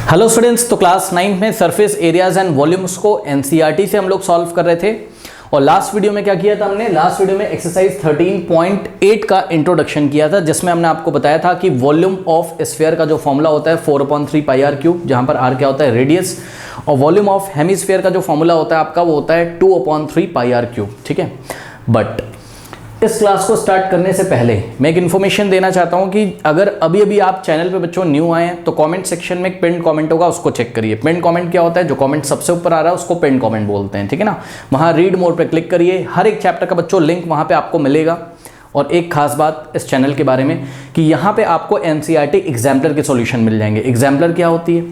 Hello students, तो class 9 में surface areas and volumes को एनसीईआरटी से हम लोग सॉल्व कर रहे थे। और लास्ट वीडियो में क्या किया था हमने? लास्ट वीडियो में एक्सरसाइज 13.8 का इंट्रोडक्शन किया था, जिसमें हमने आपको बताया था कि वॉल्यूम ऑफ स्फीयर का जो फॉर्मूला होता है 4/3 पाई आर क्यूब, जहां पर आर क्या होता है? रेडियस। और वॉल्यूम ऑफ हेमिस्फीयर का जो फॉर्मूला होता है आपका, वो होता है 2/3 पाई आर क्यूब। ठीक है, बट इस क्लास को स्टार्ट करने से पहले मैं एक इन्फॉर्मेशन देना चाहता हूं कि अगर अभी अभी आप चैनल पे बच्चों न्यू आए हैं तो कमेंट सेक्शन में एक पिन कमेंट होगा, उसको चेक करिए। पिन कमेंट क्या होता है? जो कमेंट सबसे ऊपर आ रहा है उसको पिन कमेंट बोलते हैं। ठीक है ना? वहां रीड मोर पे क्लिक करिए, हर एक चैप्टर का बच्चों लिंक वहां पे आपको मिलेगा। और एक खास बात इस चैनल के बारे में कि यहाँ पे आपको एनसीईआरटी एग्जाम्पलर के सॉल्यूशन मिल जाएंगे। एग्जाम्पलर क्या होती है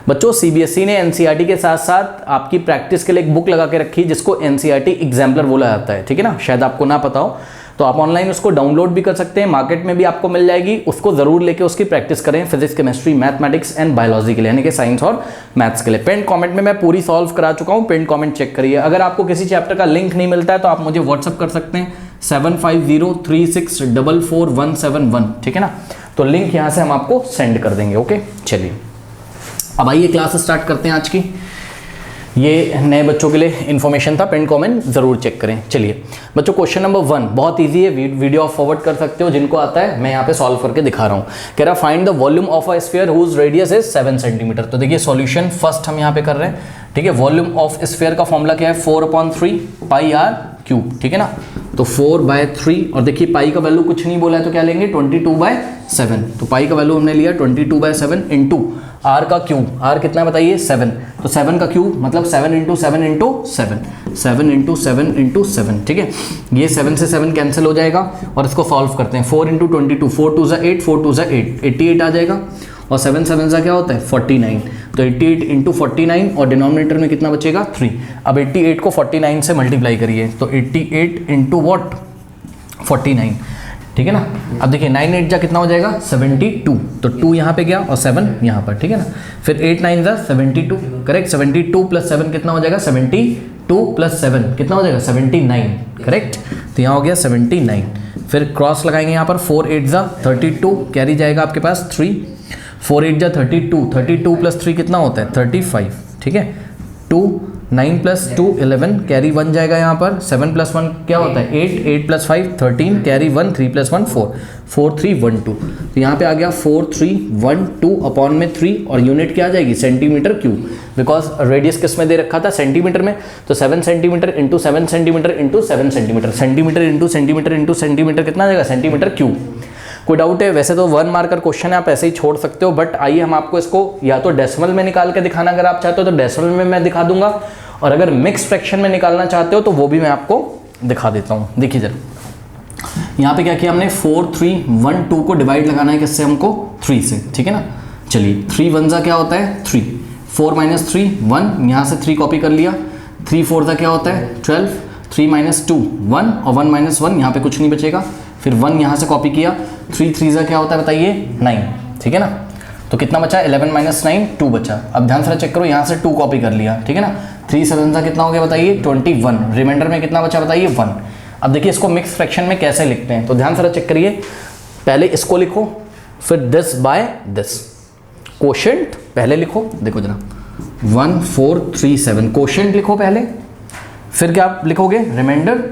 बच्चों? सीबीएसई ने एनसीईआरटी के साथ साथ आपकी प्रैक्टिस के लिए एक बुक लगा के रखी है जिसको एनसीईआरटी एग्जाम्पलर बोला जाता है। ठीक है ना? शायद आपको ना पता हो तो आप ऑनलाइन उसको डाउनलोड भी कर सकते हैं, मार्केट में भी आपको मिल जाएगी। उसको जरूर लेके उसकी प्रैक्टिस करें physics, chemistry, mathematics and biology के लिए, यानी कि साइंस और मैथ्स के लिए। पिन कमेंट में मैं पूरी सॉल्व करा चुका हूं, पिन कमेंट चेक करिए। अगर आपको किसी चैप्टर का लिंक नहीं मिलता है तो आप मुझे व्हाट्सअप कर सकते हैं 7503644171। ठीक है ना? तो लिंक यहां से हम आपको सेंड कर देंगे। ओके, चलिए अब आइए क्लास स्टार्ट करते हैं आज की। ये नए बच्चों के लिए इन्फॉर्मेशन था, पिन कमेंट जरूर चेक करें। चलिए बच्चों, क्वेश्चन नंबर 1 बहुत इजी है, वीडियो आप फॉरवर्ड कर सकते हो जिनको आता है। मैं यहाँ पे सॉल्व करके दिखा रहा हूँ। कह रहा find the volume of a sphere whose radius is 7 centimetre. तो देखिए सॉल्यूशन फर्स्ट हम यहाँ पे कर रहे हैं। ठीक है, वॉल्यूम ऑफ स्फीयर का फॉर्मूला क्या है? 4/3 पाई आर क्यूब। ठीक है ना? तो 4/3, और देखिए पाई का वैल्यू कुछ नहीं बोला है तो क्या लेंगे? 22/7। तो पाई का वैल्यू हमने लिया 22/7 इंटू आर का क्यूब। आर कितना बताइए? 7। तो 7 का क्यूब मतलब 7 इंटू 7 इंटू 7, 7 इंटू 7 इंटू 7। ठीक है, ये 7 से 7 कैंसिल हो जाएगा और इसको सॉल्व करते हैं। 4 इंटू 22, 4 2 8, 4 2 8, 88 आ जाएगा। और 7 7 क्या होता है? 49। तो 88 इंटू 49 और डिनोमिनेटर में कितना बचेगा? 3। अब 88 को 49 से मल्टीप्लाई करिए तो 88 इंटू वॉट? 49। ठीक है ना? अब देखिए 9 8 जा कितना हो जाएगा? 72। तो 2 यहाँ पे गया और 7 यहाँ पर। ठीक है ना? फिर 8 9 जा 72, करेक्ट। 72 प्लस 7 कितना हो जाएगा? 72 प्लस 7 कितना हो जाएगा? 79, करेक्ट। तो यहाँ हो गया 79। फिर क्रॉस लगाएंगे यहाँ पर, 4 8 जा 32, कैरी जाएगा आपके पास 3। 4 8 जा 32, 32 प्लस 3 कितना होता है? 35। ठीक है, 2 9 प्लस 2 11, कैरी 1 जाएगा यहाँ पर। 7 प्लस 1 क्या होता है? 8, 8 प्लस 5 13, कैरी 1, 3 प्लस 1 4, 4 3 1 2। तो यहाँ पे आ गया 4 3 1 2 अपॉन में 3, और यूनिट क्या आ जाएगी? सेंटीमीटर क्यूब, बिकॉज रेडियस किस में दे रखा था? सेंटीमीटर में। तो 7 centimetre into 7 centimetre into 7 centimetre, centimetre into centimetre into centimetre कितना आ जाएगा? Centimetre cube. कोई डाउट है? वैसे तो 1 मार्कर क्वेश्चन है, आप ऐसे ही छोड़ सकते हो, बट आइए हम आपको इसको या तो डेसिमल में निकाल के दिखाना अगर आप चाहते हो तो डेसिमल में मैं दिखा दूंगा, और अगर मिक्स फ्रैक्शन में निकालना चाहते हो तो वो भी मैं आपको दिखा देता हूँ। देखिए जरा, यहाँ पे क्या किया हमने? 4 3 1 2 को डिवाइड लगाना है किससे? हमको 3 से। ठीक है ना? चलिए 3 1 जा क्या होता है? 3, 4 - 3 1, यहाँ से 3 कॉपी कर लिया। 3 4 जा क्या होता है? 12, 3 - 2 1, और 1 - 1 यहाँ पे कुछ नहीं बचेगा। फिर 1 यहाँ से कॉपी किया। 3 3 जा क्या होता है बताइए? 9। ठीक है ना? तो कितना बचा? 11 - 9 2 बचा। अब ध्यान से चेक करो, यहाँ से 2 कॉपी कर लिया। ठीक है ना? 3 7 जा कितना हो गया बताइए? 21। रिमाइंडर में कितना बचा बताइए? 1। अब देखिए इसको मिक्स फ्रैक्शन में कैसे लिखते हैं, तो ध्यान से चेक करिए। पहले इसको लिखो, फिर दिस बाय दिस, कोशेंट पहले लिखो। देखो जरा 1437 कोशेंट लिखो पहले, फिर क्या आप लिखोगे? रिमाइंडर।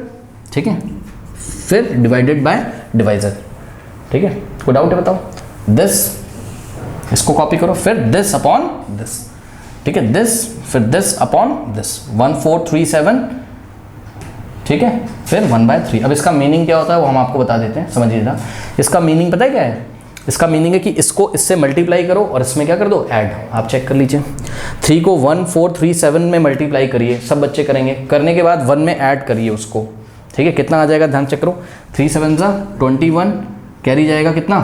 ठीक है, फिर डिवाइडेड बाय डिवाइजर। ठीक है, कोई डाउट है बताओ? दिस, इसको कॉपी करो, फिर दिस अपॉन दिस। ठीक है, दिस फिर दिस अपॉन दिस, 1437। ठीक है, फिर 1/3। अब इसका मीनिंग क्या होता है वो हम आपको बता देते हैं, समझिएगा। इसका मीनिंग पता है क्या है? इसका मीनिंग है कि इसको इससे मल्टीप्लाई करो और इसमें क्या कर दो? ऐड। आप चेक कर लीजिए, 3 को 1437 में मल्टीप्लाई करिए, सब बच्चे करेंगे। करने के बाद 1 में ऐड करिए उसको। ठीक है, कितना आ जाएगा? ध्यान चेक करो, 3 7 जा 21, कैरी जाएगा कितना?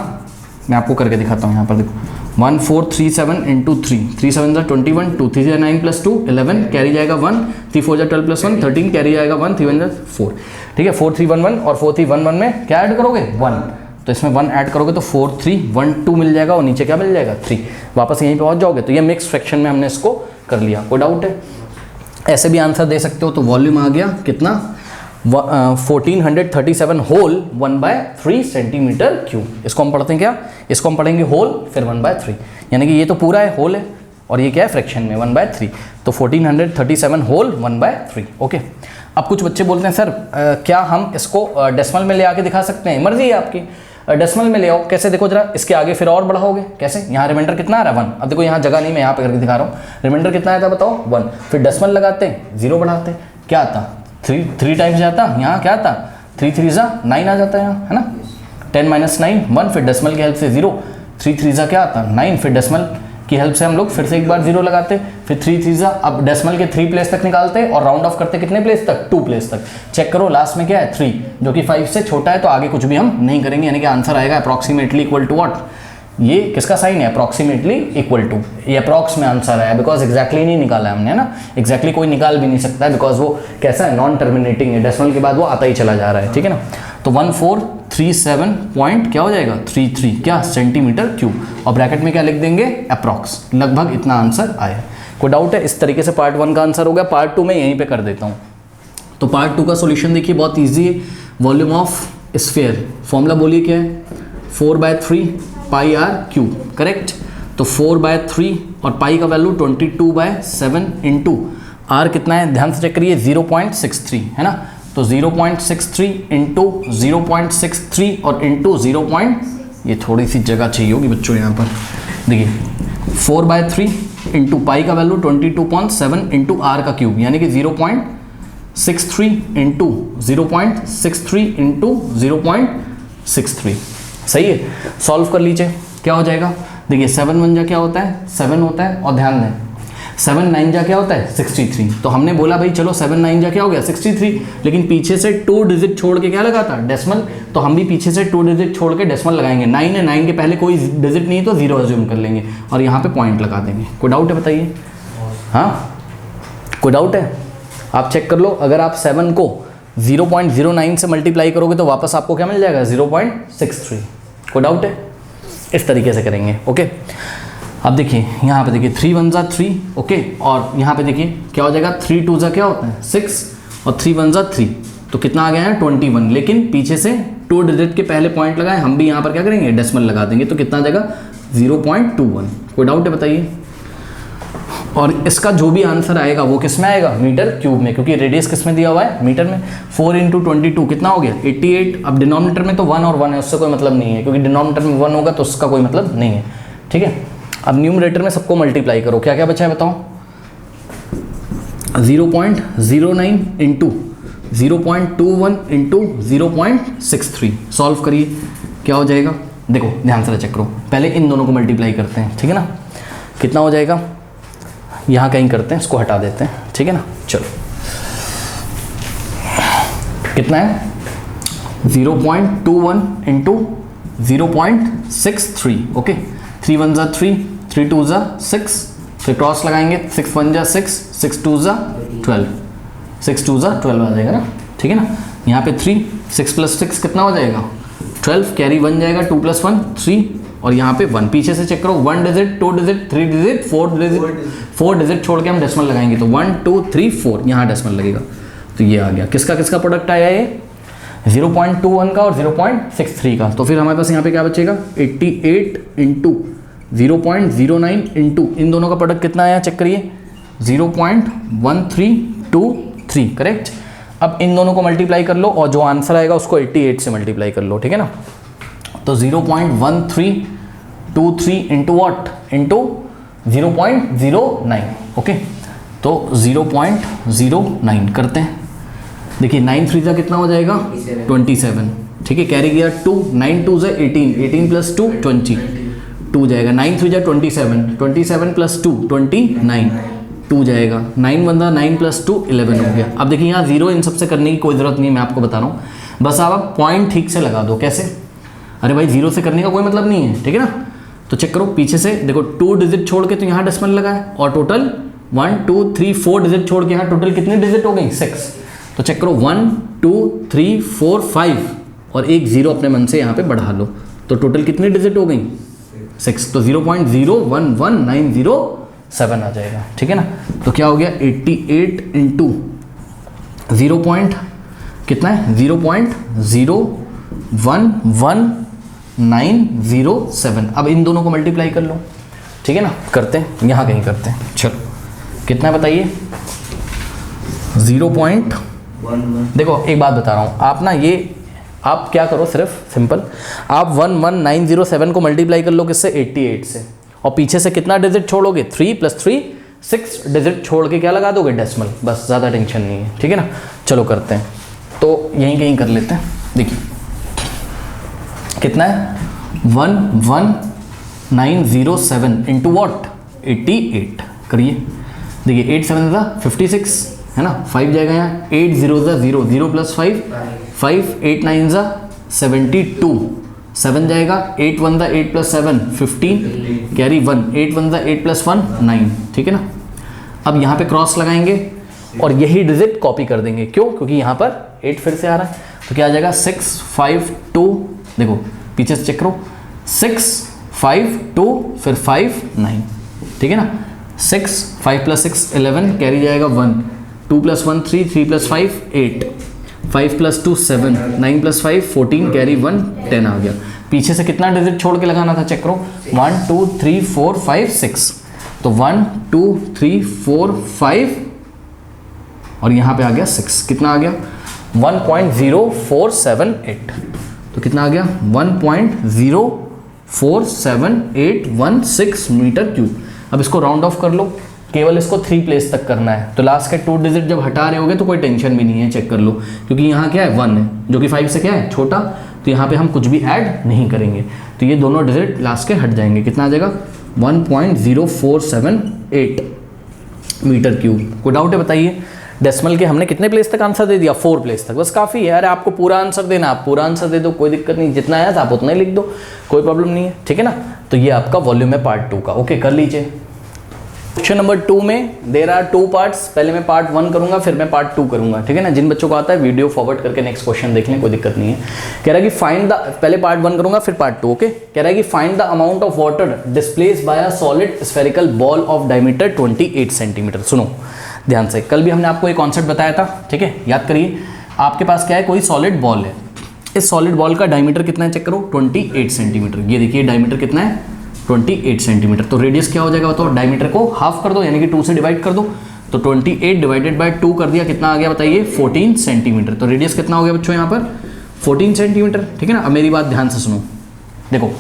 मैं आपको करके दिखाता हूँ। यहाँ पर देखो 1437 इंटू 3, 3 7 जा 21, 2 3 जा 9 + 2 11, कैरी जाएगा 1, 3 4 जा 12 + 1 13, कैरी जाएगा 1, 3 1 जा 4। ठीक है, 4 3 1 1, और 4 3 1 1 में क्या ऐड करोगे? 1। तो इसमें 1 ऐड करोगे तो 4 3 1 2 मिल जाएगा, और नीचे क्या मिल जाएगा? 3। वापस यहीं पहुँच जाओगे। तो ये मिक्स फ्रैक्शन में हमने इसको कर लिया। कोई डाउट है? ऐसे भी आंसर दे सकते हो। तो वॉल्यूम आ गया कितना? 1437 होल 1/3 सेंटीमीटर क्यूब। इसको हम पढ़ते हैं क्या? इसको हम पढ़ेंगे होल, फिर 1/3, यानी कि ये तो पूरा है, होल है, और ये क्या है फ्रैक्शन में 1/3, तो 1437 होल 1/3। ओके, अब कुछ बच्चे बोलते हैं सर क्या हम इसको डेसिमल में ले आके दिखा सकते हैं? मर्जी है आपकी, डेसिमल में ले आओ। कैसे? देखो जरा, इसके आगे फिर और बढ़ाओगे कैसे? यहाँ रिमाइंडर कितना आ रहा है 1। अब देखो यहाँ जगह नहीं, मैं यहाँ पे करके दिखा रहा हूँ। रिमाइंडर कितना आया था बताओ 1, फिर डेसिमल लगाते हैं 0 बढ़ाते हैं, क्या आता 3 टाइम्स जाता, यहाँ क्या आता 3 3 9 आ जाता है यहाँ, है ना। 10 - 9 1, फिर डेसिमल की हेल्प से 0, 3 3 क्या आता 9, फिर डेसिमल की हेल्प से हम लोग फिर से एक बार 0 लगाते, फिर 3 3 अब डेसिमल के 3 प्लेस तक निकालते और राउंड ऑफ करते कितने प्लेस तक? 2 प्लेस तक। चेक करो लास्ट में क्या है 3, जो कि 5 से छोटा है, तो आगे कुछ भी हम नहीं करेंगे, यानी कि आंसर आएगा अप्रॉक्सीमेटली इक्वल टू व्हाट? ये किसका साइन है? Approximately equal to. ये अप्रॉक्स में आंसर आया, बिकॉज एक्जैक्टली नहीं निकाला है हमने, ना। एक्जैक्टली कोई निकाल भी नहीं सकता है, बिकॉज वो कैसा है, नॉन टर्मिनेटिंग है, डेसिमल के बाद वो आता ही चला जा रहा है, ठीक है ना। तो 1437 पॉइंट क्या हो जाएगा 33 क्या सेंटीमीटर क्यूब, और ब्रैकेट में क्या लिख देंगे? अप्रॉक्स। लगभग इतना आंसर आया। कोई डाउट है? इस तरीके से पार्ट 1 का आंसर हो गया। पार्ट 2 में यहीं पे कर देता हूँ। तो पार्ट 2 का सॉल्यूशन देखिए, बहुत ईजी है। वॉल्यूम ऑफ स्फीयर, फॉर्मूला बोलिए क्या है? 4/3 पाई आर क्यूब, करेक्ट। तो 4/3 और पाई का वैल्यू 22/7 इंटू आर कितना है? ध्यान से चेक करिए 0.63 है ना। तो 0.63 इंटू 0.63 और इंटू 0. ये थोड़ी सी जगह चाहिए होगी बच्चों यहाँ पर। देखिए 4/3 इंटू पाई का वैल्यू 22.7 इंटू आर का क्यूब, यानी कि 0.63 इंटू 0.63 इंटू 0.63। सही है, सॉल्व कर लीजिए क्या हो जाएगा। देखिए 7 1 जा क्या होता है? 7 होता है, और ध्यान दें 7 9 जा क्या होता है? 63। तो हमने बोला भाई चलो 7 9 जा क्या हो गया? 63, लेकिन पीछे से 2 डिजिट छोड़ के क्या लगाता? डेसिमल। तो हम भी पीछे से 2 डिजिट छोड़ के डेसिमल लगाएंगे। 9 है, 9 के पहले कोई डिजिट नहीं तो 0 अज्यूम कर लेंगे और यहाँ पे पॉइंट लगा देंगे। कोई डाउट है बताइए? हाँ, कोई डाउट है? आप चेक कर लो, अगर आप 7 को 0.09 से मल्टीप्लाई करोगे तो वापस आपको क्या मिल जाएगा? 0.63। कोई डाउट है? इस तरीके से करेंगे। ओके, अब देखिए यहाँ पे देखिए 3 1 जा 3, ओके, और यहाँ पे देखिए क्या हो जाएगा? 3 2 जा क्या होता है? 6, और 3 1 जा 3, तो कितना आ गया है? 21। लेकिन पीछे से 2 डिजिट के पहले पॉइंट लगाए, हम भी यहाँ पर क्या करेंगे? डेसिमल लगा देंगे, तो कितना आ जाएगा? 0.21। कोई डाउट है बताइए? और इसका जो भी आंसर आएगा वो किस में आएगा? मीटर क्यूब में, क्योंकि रेडियस किस में दिया हुआ है? मीटर में। 4 × 22 कितना हो गया? 88। अब डिनोमिनेटर में तो 1 और 1 है, उससे कोई मतलब नहीं है, क्योंकि डिनोमिनेटर में 1 होगा तो उसका कोई मतलब नहीं है, ठीक है। अब न्यूमरेटर में सबको मल्टीप्लाई करो, क्या क्या बचा है बताओ? 0.09 इंटू 0.21 इंटू 0.63। सॉल्व करिए क्या हो जाएगा? देखो ध्यान से चेक करो, पहले इन दोनों को मल्टीप्लाई करते हैं, ठीक है ना। कितना हो जाएगा? यहाँ कहीं करते हैं, इसको हटा देते हैं, ठीक है ना। चलो कितना है? 0.21 इंटू 0.63, ओके। 3 1 जा 3, 3 2 जा 6, फिर क्रॉस लगाएंगे, 6 1 जा 6, 6 2 जा 12, 6 2 जा 12 आ जाएगा ना, ठीक है ना। यहाँ पे 3, 6 + 6 कितना हो जाएगा? 12, कैरी 1 जाएगा, 2 + 1 3, और यहाँ पे 1। पीछे से चेक करो, 1 डिजिट 2 डिजिट 3 डिजिट 4 डिजिट छोड़ के हम डेसिमल लगाएंगे, तो 1 2 3 4 यहाँ डेसिमल लगेगा, तो ये आ गया। किसका किसका प्रोडक्ट आया? ये 0.21 का और 0.63 का। तो फिर हमारे पास यहाँ पे क्या बचेगा? 88 इंटू 0.09 इंटू इन दोनों का प्रोडक्ट कितना आया चेक करिए? 0.1323, करेक्ट। अब इन दोनों को मल्टीप्लाई कर लो और जो आंसर आएगा उसको 88 से मल्टीप्लाई कर लो, ठीक है ना। तो 0.1323 इंटू वॉट? Into 0.09, okay. तो 0.09 करते हैं। देखिए 9 3 जा कितना हो जाएगा? 27, ठीक है। कैरी गया 2, 9 2 जा 18, 18 + 2 22 जाएगा। 9 3 जा 27, 27 + 2 29, 2 जाएगा। 9 1 जा 9 + 2 11 हो गया। अब देखिए यहाँ 0 इन सबसे करने की कोई ज़रूरत नहीं है, मैं आपको बता रहा हूँ, बस आप पॉइंट ठीक से लगा दो। कैसे? अरे भाई 0 से करने का कोई मतलब नहीं है, ठीक है ना। तो चेक करो पीछे से, देखो 2 डिजिट छोड़ के तो यहाँ डेसिमल लगा है, और टोटल 1 2 3 4 डिजिट छोड़ के यहाँ टोटल कितनी डिजिट हो गई? 6। तो चेक करो 1 2 3 4 5 और एक 0 अपने मन से यहाँ पे बढ़ा लो, तो टोटल कितनी डिजिट हो गई? 6। तो 0.011907 आ जाएगा, ठीक है ना। तो क्या हो गया? 88 इंटू 0. कितना है? 0.011 907। अब इन दोनों को मल्टीप्लाई कर लो, ठीक है ना, करते हैं यहाँ कहीं करते हैं। चलो कितना है बताइए, 0.11। देखो एक बात बता रहा हूँ, आप ना ये आप क्या करो, सिर्फ सिंपल आप 11907 को मल्टीप्लाई कर लो किससे, 88 से, और पीछे से कितना डिजिट छोड़ोगे, 3 + 3 6 डिजिट छोड़ के क्या लगा दोगे, डेसिमल, बस, ज़्यादा टेंशन नहीं है। ठीक है ना, चलो करते हैं, तो यहीं कहीं कर लेते हैं। देखिए कितना है, 11907 इंटू वॉट, 88 करिए। देखिए 8 7 56 है ना, 5 जाएगा यहाँ, 8 0 0, 0 + 5 5, 8 9 72, 7 जाएगा, 8 1 8 + 7 15, कैरी 1, 8 1 8 + 1 9। ठीक है ना, अब यहाँ पे क्रॉस लगाएंगे और यही डिजिट कॉपी कर देंगे। क्यों, क्योंकि यहाँ पर 8 फिर से आ रहा है, तो क्या आ जाएगा 6 5 2, देखो पीछे से चेक करो, 6 5 2 फिर 5 9। ठीक है ना, 6 5 + 6 11, कैरी जाएगा 1, 2 + 1 3, 3 + 5 8, 5 + 2 7, 9 + 5 14, कैरी 1 10 आ गया। पीछे से कितना डिजिट छोड़ के लगाना था, चेक करो, 1 2 3 4 5 6, तो 1 2 3 4 5 और यहाँ पे आ गया 6, कितना आ गया 1.0478, तो कितना आ गया 1.047816 मीटर क्यूब। अब इसको राउंड ऑफ कर लो, केवल इसको 3 प्लेस तक करना है, तो लास्ट के 2 डिजिट जब हटा रहे होगे तो कोई टेंशन भी नहीं है, चेक कर लो, क्योंकि यहाँ क्या है 1 है जो कि 5 से क्या है छोटा, तो यहाँ पे हम कुछ भी ऐड नहीं करेंगे, तो ये दोनों डिजिट लास्ट के हट जाएंगे। कितना आ जाएगा 1.0478 मीटर क्यूब। कोई डाउट है बताइए। डेसिमल के हमने कितने प्लेस तक आंसर दे दिया, 4 प्लेस तक, बस काफ़ी है। अरे आपको पूरा आंसर देना, आप पूरा आंसर दे दो, कोई दिक्कत नहीं, जितना आया था आप उतना ही लिख दो, कोई प्रॉब्लम नहीं है। ठीक है ना, तो ये आपका वॉल्यूम है पार्ट 2 का। ओके कर लीजिए। क्वेश्चन नंबर 2 में देयर आर 2 पार्ट्स, पहले मैं पार्ट 1 करूंगा फिर मैं पार्ट 2 करूंगा। ठीक है ना, जिन बच्चों को आता है वीडियो फॉरवर्ड करके नेक्स्ट क्वेश्चन देख लें, कोई दिक्कत नहीं है। कह रहा है कि फाइंड द, पहले पार्ट 1 करूंगा फिर पार्ट 2। ओके, कह रहा है कि find the amount of water displaced bye a solid spherical ball of diameter 28 centimetre. सुनो ध्यान से, कल भी हमने आपको एक कॉन्सेप्ट बताया था, ठीक है, याद करिए। आपके पास क्या है, कोई सॉलिड बॉल है, इस सॉलिड बॉल का डायमीटर कितना है, चेक करो 28 सेंटीमीटर। ये देखिए डायमीटर कितना है 28 सेंटीमीटर, तो रेडियस क्या हो जाएगा बताओ, डायमीटर को हाफ कर दो यानी कि 2 से डिवाइड कर दो, तो 28 डिवाइडेड बाय 2 कर दिया, कितना आ गया बताइए 14 सेंटीमीटर। तो रेडियस कितना हो गया बच्चों यहाँ पर 14 सेंटीमीटर। ठीक है ना, अब मेरी बात ध्यान से सुनो, देखो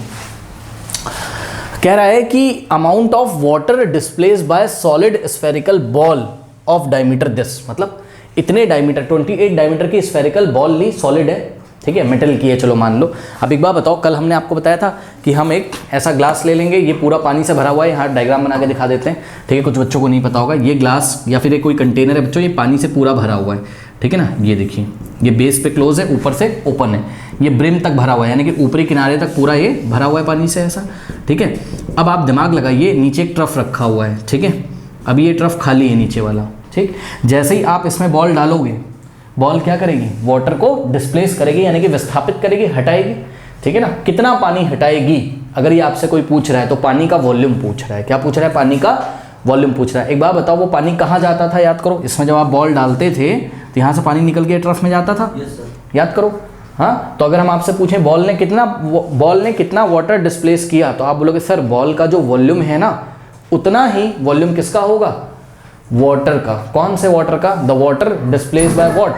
कह रहा है कि amount of water displaced bye solid spherical ball of diameter this, मतलब इतने डायमीटर 28 डायमीटर की स्फेरिकल बॉल ली, सॉलिड है, ठीक है, मेटल की है, चलो मान लो। अब एक बात बताओ, कल हमने आपको बताया था कि हम एक ऐसा ग्लास ले लेंगे, ये पूरा पानी से भरा हुआ है, यहाँ डायग्राम बना के दिखा देते हैं, ठीक है, कुछ बच्चों को नहीं पता होगा। ये ग्लास या फिर कोई कंटेनर है बच्चों, ये पानी से पूरा भरा हुआ है, ठीक है ना, ये देखिए ये बेस पे क्लोज है, ऊपर से ओपन है, ये ब्रिम तक भरा हुआ है, यानी कि ऊपरी किनारे तक पूरा ये भरा हुआ है पानी से ऐसा, ठीक है। अब आप दिमाग लगाइए, नीचे एक ट्रफ रखा हुआ है, ठीक है, अब ये ट्रफ खाली है नीचे वाला, ठीक। जैसे ही आप इसमें बॉल डालोगे, बॉल क्या करेगी, वाटर को डिस्प्लेस करेगी, यानी कि विस्थापित करेगी, हटाएगी, ठीक है ना। कितना पानी हटाएगी, अगर ये आपसे कोई पूछ रहा है तो पानी का वॉल्यूम पूछ रहा है। क्या पूछ रहा है, पानी का वॉल्यूम पूछ रहा है। एक बात बताओ, वो पानी कहाँ जाता था, याद करो, इसमें जब आप बॉल डालते थे तो यहाँ से पानी निकल के ट्रफ में जाता था, याद करो। हाँ, तो अगर हम आपसे पूछें बॉल ने कितना वाटर डिस्प्लेस किया, तो आप बोलोगे सर बॉल का जो वॉल्यूम है ना, उतना ही वॉल्यूम किसका होगा, वाटर का। कौन से वाटर का, the water displace by what.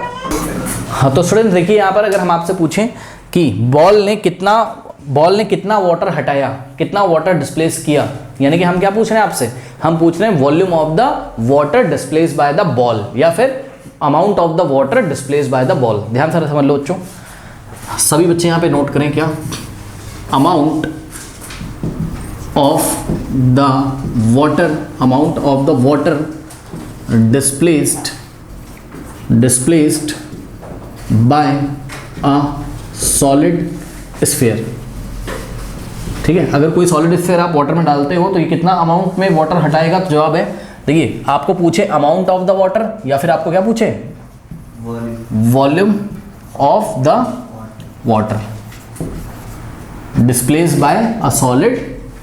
हाँ, तो स्टूडेंट देखिए यहाँ पर अगर हम आपसे पूछें कि बॉल ने कितना वाटर हटाया, कितना वाटर डिस्प्लेस किया, यानी कि हम क्या पूछ रहे हैं आपसे, हम पूछ रहे हैं volume of the water displace by the ball, या फिर amount of the water displace by the ball. ध्यान से समझ लो बच्चों, सभी बच्चे यहाँ पे नोट करें, क्या amount of the water displaced by a solid sphere, ठीक है। अगर कोई सॉलिड स्फीयर आप वाटर में डालते हो तो ये कितना अमाउंट में वाटर हटाएगा, तो जवाब है, देखिए आपको पूछे अमाउंट ऑफ द वाटर या फिर आपको क्या पूछे, volume of the water displaced bye a solid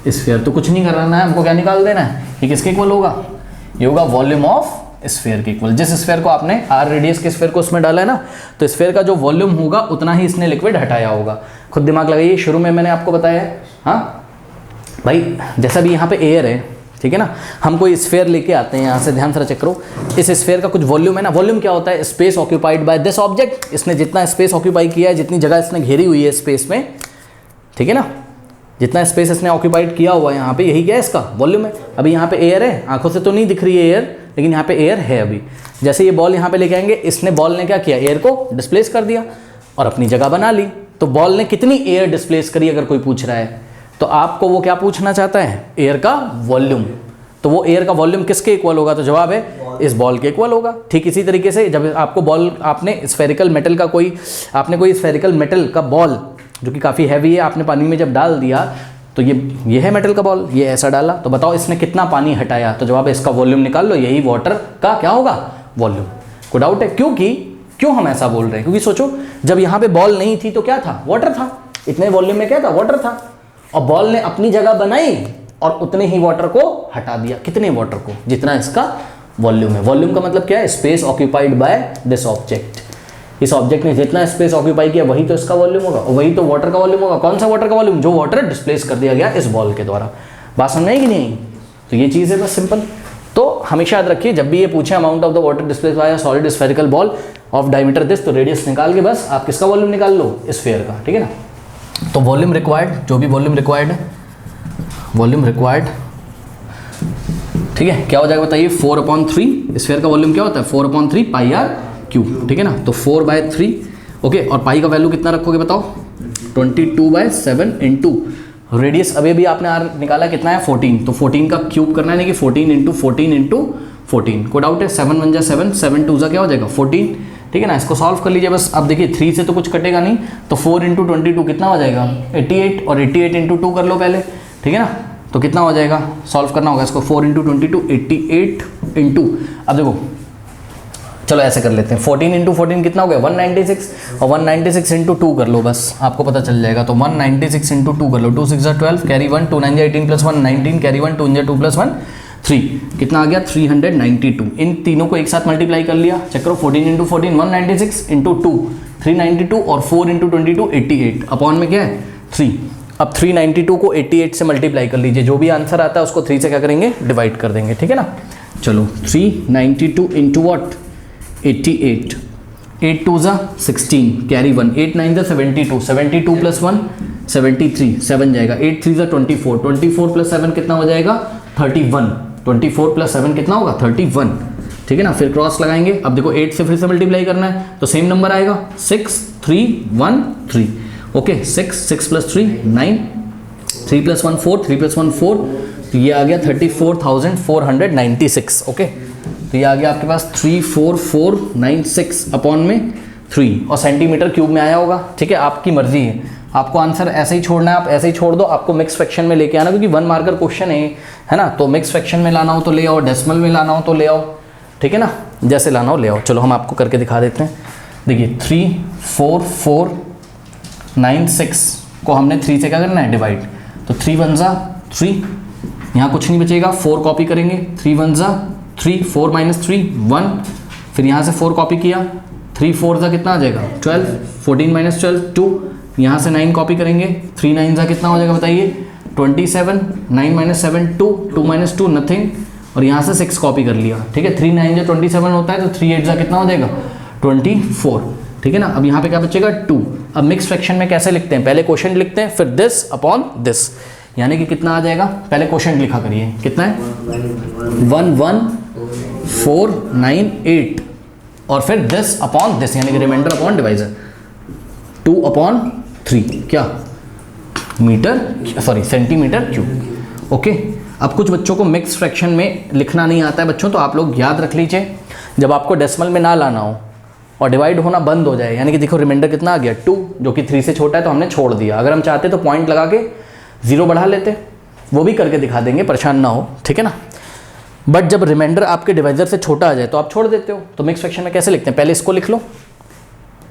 sphere, तो कुछ नहीं करना है हमको, क्या निकाल देना है, ये किसके इक्वल होगा, ये होगा वॉल्यूम ऑफ स्फीयर के इक्वल। जिस स्फीयर को आपने आर रेडियस के स्फीयर को उसमें डाला है ना, तो स्फीयर का जो वॉल्यूम होगा उतना ही इसने लिक्विड हटाया होगा। खुद दिमाग लगाइए, शुरू में मैंने आपको बताया है, हाँ, भाई जैसा भी यहाँ पे एयर है, ठीक है ना, हम कोई स्फेयर लेके आते हैं यहाँ से, ध्यान से चेक करो, इस स्फेयर का कुछ वॉल्यूम है ना, वॉल्यूम क्या होता है, space occupied by this object, इसने जितना स्पेस ऑक्यूपाई किया है, जितनी जगह इसने घेरी हुई है स्पेस में, ठीक है ना, जितना स्पेस इसने ऑक्यूपाइड किया हुआ है यहाँ पे, यही क्या है इसका वॉल्यूम है। अभी यहाँ पे एयर है, आंखों से तो नहीं दिख रही है एयर, लेकिन यहाँ पे एयर है। अभी जैसे ये बॉल यहाँ पे लेके आएंगे, इसने बॉल ने क्या किया, एयर को डिस्प्लेस कर दिया और अपनी जगह बना ली। तो बॉल ने कितनी एयर डिस्प्लेस करी अगर कोई पूछ रहा है, तो आपको वो क्या पूछना चाहता है, एयर का वॉल्यूम। तो वो एयर का वॉल्यूम किसके इक्वल होगा, तो जवाब है इस बॉल के इक्वल होगा। ठीक इसी तरीके से जब आपको बॉल, आपने स्फेरिकल मेटल का कोई स्फेरिकल मेटल का बॉल जो कि काफ़ी हैवी है, आपने पानी में जब डाल दिया, तो ये है मेटल का बॉल, ये ऐसा डाला, तो बताओ इसने कितना पानी हटाया, तो जवाब है इसका वॉल्यूम निकाल लो, यही वाटर का क्या होगा, वॉल्यूम। कोई डाउट है? क्यों हम ऐसा बोल रहे हैं, क्योंकि सोचो जब यहाँ पे बॉल नहीं थी तो क्या था, वाटर था, इतने वॉल्यूम में क्या था, वाटर था, और बॉल ने अपनी जगह बनाई और उतने ही वाटर को हटा दिया। कितने वाटर को, जितना इसका वॉल्यूम है। वॉल्यूम का मतलब क्या है, space occupied by this object. इस ऑब्जेक्ट ने जितना स्पेस ऑक्यूपाई किया वही तो इसका वॉल्यूम होगा, और वही तो वाटर का वॉल्यूम होगा। कौन सा वाटर का वॉल्यूम, जो वाटर डिस्प्लेस कर दिया गया इस बॉल के द्वारा। बात समझ में आई कि नहीं? तो ये चीज़ है बस सिंपल। तो हमेशा याद रखिए, जब भी ये पूछे amount of the water displace bye a solid spherical ball of diameter this, तो रेडियस निकाल के बस आप किसका वॉल्यूम निकाल लो, स्फीयर का। ठीक है ना? तो वॉल्यूम रिक्वायर्ड, जो भी वॉल्यूम रिक्वायर्ड है, वॉल्यूम रिक्वायर्ड, ठीक है, क्या हो जाएगा बताइए, 4/3। स्फीयर का वॉल्यूम क्या होता है, 4/3 पाई आर क्यूब। ठीक है ना? तो 4/3, ओके। और पाई का वैल्यू कितना रखोगे बताओ, 22/7 इंटू रेडियस। अभी आपने आर निकाला कितना है, 14, तो 14 का क्यूब करना है, नहीं कि 14 इंटू 14 इंटू 14। को डाउट है, 7 1 जा 7, 7 2 जा क्या हो जाएगा 14। ठीक है ना? इसको सॉल्व कर लीजिए बस। अब देखिए 3 से तो कुछ कटेगा नहीं, तो 4 इंटू 22 कितना हो जाएगा 88, और 88 इंटू 2 कर लो पहले। ठीक है ना? तो कितना हो जाएगा, सॉल्व करना होगा इसको, 4 इंटू 22 88 इंटू, अब देखो चलो ऐसे कर लेते हैं, 14 इंटू 14 कितना हो गया 196, और 196 इंटू 2 कर लो बस, आपको पता चल जाएगा। तो 196 इंटू 2 कर लो, 2 6 12, कैरी 1, 2 9 18 प्लस 1 19, कैरी 1, 2 2 प्लस 1 3, कितना आ गया 392। इन तीनों को एक साथ मल्टीप्लाई कर लिया, चेक करो, 14 इंटू 14 196 इंटू 2 392, और 4 इंटू 22 88, अपॉन में क्या है 3। अब 392 को 88 से मल्टीप्लाई कर लीजिए, जो भी आंसर आता है उसको 3 से क्या करेंगे, डिवाइड कर देंगे। ठीक है ना? चलो 392 इंटू वॉट 88, 8 2 जा 16, कैरी 1, 8 9 जा 72, 72 प्लस 1 73, 7 जाएगा, 8 3 जा 24, 24 प्लस 7 कितना हो जाएगा 31, 24 प्लस 7 कितना होगा 31। ठीक है ना? फिर क्रॉस लगाएंगे, अब देखो 8 से फिर से मल्टीप्लाई करना है, तो सेम नंबर आएगा 6 3 1 3, ओके 6 प्लस 3 9, 3 प्लस 1 4, 3 प्लस 1 4, तो ये आ गया 34,496। ओके, तो ये आ गया आपके पास 34496 अपॉन में 3, और सेंटीमीटर क्यूब में आया होगा। ठीक है, आपकी मर्जी है, आपको आंसर ऐसे ही छोड़ना है, आप ऐसे ही छोड़ दो, आपको मिक्स फ्रैक्शन में लेके आना, क्योंकि 1 मार्कर क्वेश्चन है ना, तो मिक्स फ्रैक्शन में लाना हो तो ले आओ, डेसिमल में लाना हो तो ले आओ। ठीक है ना? जैसे लाना हो ले आओ। चलो हम आपको करके दिखा देते हैं। देखिए 34496 को हमने 3 से क्या करना है, डिवाइड, तो 3 1 जा 3, यहाँ कुछ नहीं बचेगा, 4 कॉपी करेंगे, 3 1 जा 3, 4 माइनस 3 1, फिर यहाँ से 4 कॉपी किया, 3 4 जा कितना आ जाएगा 12, 14 माइनस 12 2, यहाँ से 9 कॉपी करेंगे, 3 9 जा कितना हो जाएगा बताइए 27, 9 माइनस 7 2, 2 माइनस 2 नथिंग, और यहाँ से 6 कॉपी कर लिया। ठीक है, 3 9 जा 27 होता है, तो 3 8 जा कितना हो जाएगा 24। ठीक है ना? अब यहाँ पे क्या बचेगा 2। अब मिक्स फ्रैक्शन में कैसे लिखते हैं, पहले क्वोशेंट लिखते हैं, फिर दिस अपॉन दिस, यानी कि कितना आ जाएगा, पहले क्वोशेंट लिखा करिए, कितना है 11498, और फिर दिस अपॉन दिस, यानी कि रिमाइंडर अपॉन डिवाइजर, 2/3 क्या metre, sorry centimetre cube. Okay, अब कुछ बच्चों को मिक्स फ्रैक्शन में लिखना नहीं आता है बच्चों, तो आप लोग याद रख लीजिए, जब आपको डेसिमल में ना लाना हो और डिवाइड होना बंद हो जाए, यानी कि देखो रिमाइंडर कितना आ गया 2, जो कि 3 से छोटा है, तो हमने छोड़ दिया। अगर हम चाहते तो पॉइंट लगा के 0 बढ़ा लेते, वो भी करके दिखा देंगे, परेशान ना हो। ठीक है ना? बट जब रिमाइंडर आपके डिवाइजर से छोटा आ जाए तो आप छोड़ देते हो। तो मिक्स फ्रैक्शन में कैसे लिखते हैं, पहले इसको लिख लो,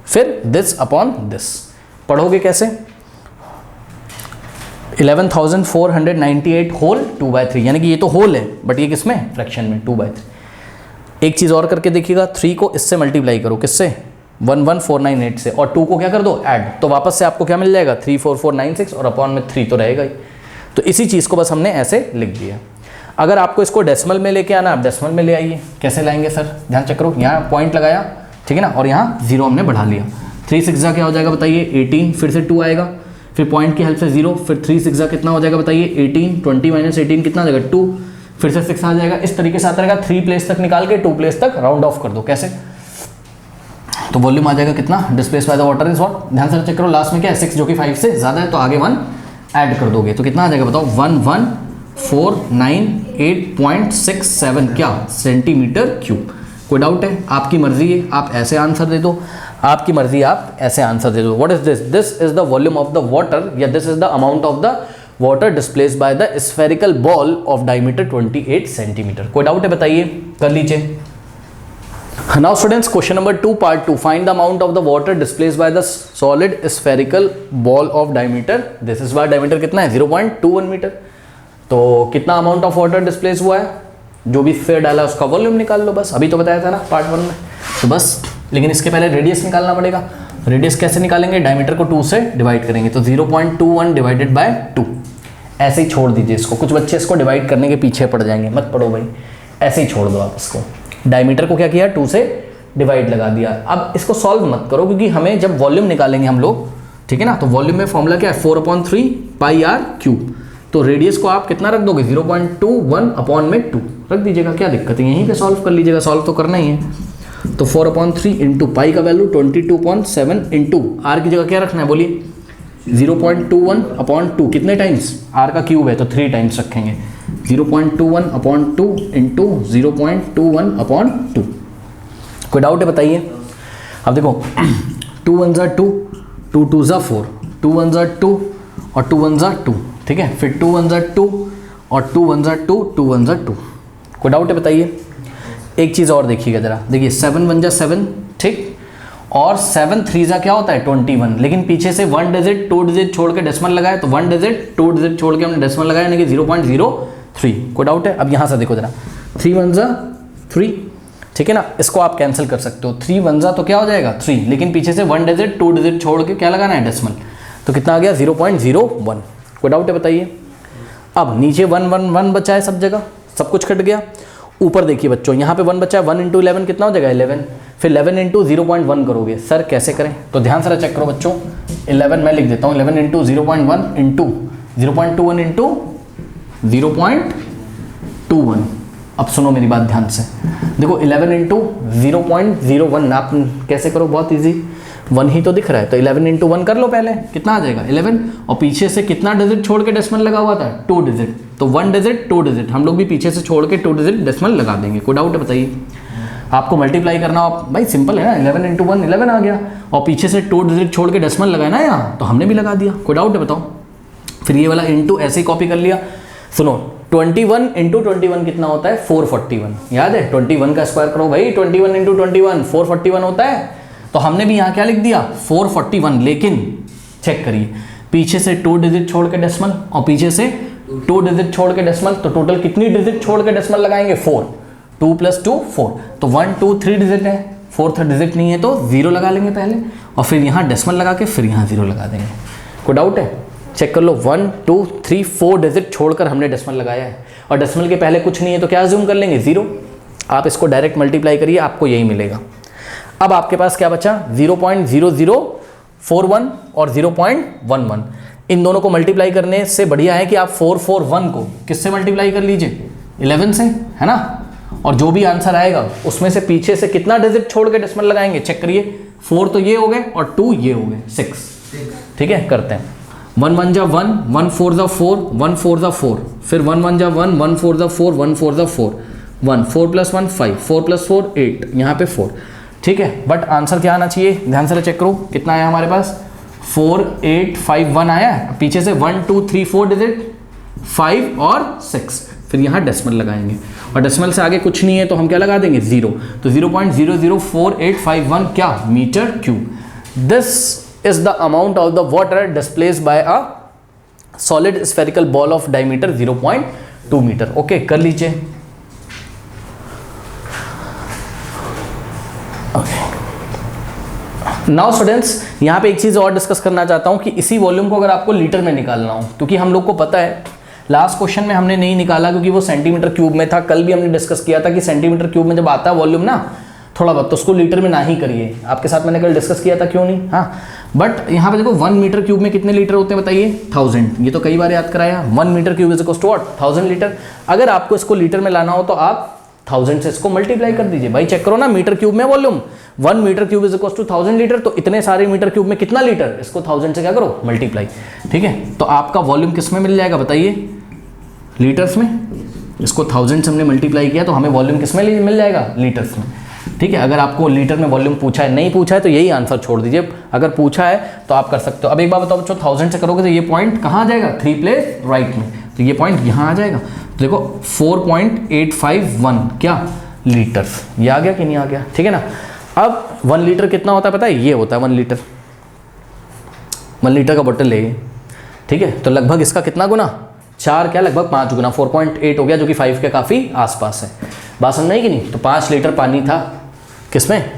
फिर दिस अपॉन दिस। पढ़ोगे कैसे, 11,498 होल 2/3, यानी कि ये तो होल है, बट ये किसमें, फ्रैक्शन में 2/3। एक चीज़ और करके देखिएगा, 3 को इससे मल्टीप्लाई करो, किससे 11498 से, और 2 को क्या कर दो ऐड, तो वापस से आपको क्या मिल जाएगा 34496, और अपॉन में 3 तो रहेगा ही। तो इसी चीज़ को बस हमने ऐसे लिख दिया। अगर आपको इसको डेसिमल में लेके आना, आप डेसिमल में ले आइए। कैसे लाएंगे सर, ध्यान चेक करो, यहाँ पॉइंट लगाया, ठीक है ना, और यहाँ 0 हमने बढ़ा लिया। 3 6 क्या हो जाएगा बताइए, 18, फिर से 2 आएगा, फिर पॉइंट की हेल्प से 0, फिर 3 6 कितना हो जाएगा बताइए, 18, 20 - 18 कितना हो जाएगा 2, फिर से 6 आ जाएगा। इस तरीके से आता रहेगा। 3 प्लेस तक निकाल के 2 प्लेस तक राउंड ऑफ कर दो। कैसे, तो वॉल्यूम आ जाएगा कितना, displaced by the water is what, ध्यान से चेक करो, लास्ट में क्या है 6 जो कि 5 से ज़्यादा है, तो आगे 1 ऐड कर दोगे तो कितना आ जाएगा बताओ, 11,498.67 क्या सेंटीमीटर क्यूब। कोई डाउट है, आपकी मर्जी है, आप ऐसे आंसर दे दो, आपकी मर्जी आप ऐसे आंसर दे दो। What is this, this is the volume of the water, या this is the amount of the water displaced by the spherical ball of diameter 28 centimetre. कोई डाउट है बताइए, कर लीजिए। Now students, question number 2 part 2, find the amount of the water displaced by the solid spherical ball of diameter, this is by diameter कितना है 0.21 metre. तो कितना amount of water displace हुआ है, जो भी स्फीयर डाला उसका वॉल्यूम निकाल लो बस। अभी तो बताया था ना पार्ट 1 में, तो बस, लेकिन इसके पहले रेडियस निकालना पड़ेगा। रेडियस कैसे निकालेंगे, डायमीटर को 2 से डिवाइड करेंगे, तो 0.21 डिवाइडेड बाय 2, ऐसे ही छोड़ दीजिए इसको। कुछ बच्चे इसको डिवाइड करने के पीछे पड़ जाएंगे, मत पढ़ो भाई, ऐसे ही छोड़ दो आप इसको। डायमीटर को क्या किया, 2 से डिवाइड लगा दिया। अब इसको सॉल्व मत करो, क्योंकि हमें जब वॉल्यूम निकालेंगे हम लोग, ठीक है ना, तो वॉल्यूम में फॉर्मूला क्या है 4/3 πr³। तो रेडियस को आप कितना रख दोगे 0.21 अपॉन में 2 रख दीजिएगा, क्या दिक्कत है, यहीं पे सॉल्व कर लीजिएगा, सॉल्व तो करना ही है। तो 4/3 इंटू पाई का वैल्यू 22.7 इंटू आर की जगह क्या रखना है बोलिए 0.21 अपॉन 2, कितने टाइम्स, आर का क्यूब है तो 3 टाइम्स रखेंगे, 0.21 अपॉन 2 इंटू 0.21 अपॉन 2। कोई डाउट है बताइए। अब देखो 2 1 ज़ा 2, 2 2 ज़ा 4, 2 1 ज़ा 2 और 2 1 ज़ा 2, ठीक है, फिर 2 1 ज़ा 2 और 2 1 ज़ा 2, 2 1 ज़ा 2। कोई डाउट है बताइए। एक चीज़ और देखिएगा जरा, देखिए 7 1 ज़ा 7, ठीक, और 7 3 ज़ा क्या होता है 21, लेकिन पीछे से 1 डिजिट 2 डिजिट छोड़ के डेसिमल लगाया, तो 1 डिजिट 2 डिजिट छोड़ के हमने डेसिमल लगाया, यानी कि 0.03। कोई डाउट है। अब यहाँ से देखो जरा 3 1 ज़ा 3, ठीक है ना, इसको आप कैंसिल कर सकते हो, 3 1 ज़ा तो क्या हो जाएगा 3, लेकिन पीछे से 1 डिजिट 2 डिजिट छोड़ के क्या लगाना है डेसिमल, तो कितना आ गया 0.01। कोई डाउट है बताइए। अब नीचे 1 1 1 बचा है सब जगह, सब कुछ कट गया। ऊपर देखिए बच्चों, यहाँ पे 1 बचा है, 1 इंटू 11 कितना हो जाएगा 11, फिर 11 इंटू 0.1 करोगे। सर कैसे करें, तो ध्यान से चेक करो बच्चों, 11 मैं लिख देता हूँ, 11 इंटू 0.1 इंटू 0.21 इंटू 0.21। अब सुनो मेरी बात ध्यान से, देखो 11 इंटू 0.01 आप कैसे करो, बहुत इजी, 1 ही तो दिख रहा है, तो 11 इंटू 1 कर लो पहले, कितना आ जाएगा 11, और पीछे से कितना डिजिट छोड़ के डेसिमल लगा हुआ था 2 डिजिट, तो 1 डिजिट 2 डिजिट हम लोग भी पीछे से छोड़ के 2 डिजिट डेसिमल लगा देंगे। कोई डाउट है बताइए। आपको मल्टीप्लाई करना हो भाई, सिंपल है ना, 11 इंटू 1 11 आ गया, और पीछे से 2 डिजिट छोड़ के डेसिमल लगाया ना यहाँ, तो हमने भी लगा दिया। कोई डाउट है बताओ। फिर ये वाला इंटू ऐसे ही कॉपी कर लिया। सुनो 21 इंटू 21 कितना होता है 441, याद है 21 का स्क्वायर करो भाई, 21 इंटू 21 441 होता है, तो हमने भी यहाँ क्या लिख दिया 441, लेकिन चेक करिए पीछे से 2 डिजिट छोड़ के डेसिमल और पीछे से 2 डिजिट छोड़ के डेसिमल, तो टोटल कितनी डिजिट छोड़ के डेसिमल लगाएंगे 4, 2 + 2 4, तो 1 2 3 डिजिट है, 4th डिजिट नहीं है तो 0 लगा लेंगे पहले, और फिर यहाँ डेसिमल लगा के फिर यहाँ 0 लगा देंगे। कोई डाउट है, चेक कर लो, 1 2 3 4 डिजिट छोड़कर हमने डेसिमल लगाया है, और डेसिमल के पहले कुछ नहीं है तो क्या अज्यूम कर लेंगे 0। आप इसको डायरेक्ट मल्टीप्लाई करिए, आपको यही मिलेगा। अब आपके पास क्या बचा 0.0041 और 0.11, इन दोनों को मल्टीप्लाई करने से बढ़िया है कि आप 441 को किससे मल्टीप्लाई कर लीजिए 11 से, है ना, और जो भी आंसर आएगा उसमें से पीछे से कितना डिजिट छोड़ के डेसिमल लगाएंगे, चेक करिए, 4 तो ये हो गए और 2 ये हो गए 6, ठीक है, करते हैं। 1 1 जा 1, 1 4 जा 4, 1 4 जा 4, फिर 1 1 जा 1, 1 4 जा 4, 1 4 जा 4, 1 4 + 1 5, 4 + 4 8, यहाँ पे 4, ठीक है, बट आंसर क्या आना चाहिए, ध्यान से चेक करो कितना आया हमारे पास 4 8 5 1 आया है, पीछे से 1 2 3 4 डिजिट 5 और 6, फिर यहाँ डेसिमल लगाएंगे, और डेसिमल से आगे कुछ नहीं है तो हम क्या लगा देंगे 0, तो 0.004851 क्या metre cube. This is the amount of the water displaced by a solid spherical ball of diameter 0.2 meter। Okay, कर लीजिए। नाउ स्टूडेंट्स, यहाँ पे एक चीज़ और डिस्कस करना चाहता हूँ कि इसी वॉल्यूम को अगर आपको लीटर में निकालना हो, क्योंकि हम लोग को पता है लास्ट क्वेश्चन में हमने नहीं निकाला क्योंकि वो सेंटीमीटर क्यूब में था। कल भी हमने डिस्कस किया था कि सेंटीमीटर क्यूब में जब आता है वॉल्यूम ना थोड़ा बहुत, तो उसको लीटर में ना ही करिए। आपके साथ मैंने कल डिस्कस किया था, क्यों नहीं। हाँ, बट यहाँ पे देखो 1 मीटर क्यूब में कितने लीटर होते हैं बताइए, 1000। ये तो कई बार याद कराया। 1 metre cube is equal to what, 1000 litre. अगर आपको इसको लीटर में लाना हो तो आप 1000 से इसको मल्टीप्लाई कर दीजिए। भाई चेक करो ना, मीटर क्यूब में volume 1 metre cube is equal to 1000 litre, तो इतने सारे मीटर क्यूब में कितना लीटर, इसको 1000 से क्या करो मल्टीप्लाई। ठीक है, तो आपका वॉल्यूम किस में मिल जाएगा बताइए, लीटर्स में। इसको 1000 से हमने मल्टीप्लाई किया तो हमें वॉल्यूम किस में मिल जाएगा, लीटर्स में। ठीक है, अगर आपको लीटर में वॉल्यूम पूछा है, नहीं पूछा है तो यही आंसर छोड़ दीजिए। अगर पूछा है तो आप कर सकते हो। अब एक बार बताओ बच्चों, 1000 से करोगे तो ये पॉइंट कहाँ आ जाएगा, 3 प्लेस राइट में, तो ये पॉइंट यहाँ आ जाएगा। तो देखो 4.851 क्या लीटर्स, ये आ गया कि नहीं आ गया। ठीक है ना। अब 1 लीटर कितना होता है पता है, ये होता है 1 लीटर। 1 लीटर का बोतल है, ठीक है, तो लगभग इसका कितना गुना, 4 क्या लगभग 5 गुना, 4.8 हो गया, जो कि 5 के काफ़ी आसपास है। बात समझ नहीं कि नहीं। तो 5 लीटर पानी था किसमें,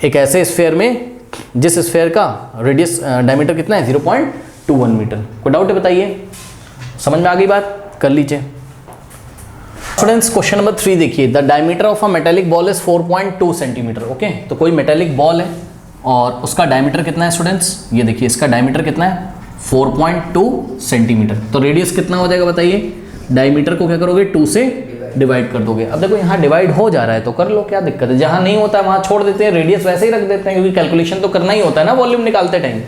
एक ऐसे स्फेयर में जिस स्फेयर का रेडियस डायमीटर कितना है 0.21 मीटर। कोई डाउट है बताइए, समझ में आ गई बात, कर लीजिए। स्टूडेंट्स क्वेश्चन नंबर 3 देखिए, the diameter of a metallic ball is 4.2 centimetre. Okay, तो कोई मेटेलिक बॉल है और उसका डायमीटर कितना है स्टूडेंट्स, ये देखिए इसका डायमीटर कितना है 4.2 सेंटीमीटर। तो रेडियस कितना हो जाएगा बताइए, डायमीटर को क्या करोगे 2 से डिवाइड कर दोगे। अब देखो यहाँ डिवाइड हो जा रहा है तो कर लो, क्या दिक्कत है। जहाँ नहीं होता है वहाँ छोड़ देते हैं, रेडियस वैसे ही रख देते हैं क्योंकि कैलकुलेशन तो करना ही होता है ना वॉल्यूम निकालते टाइम।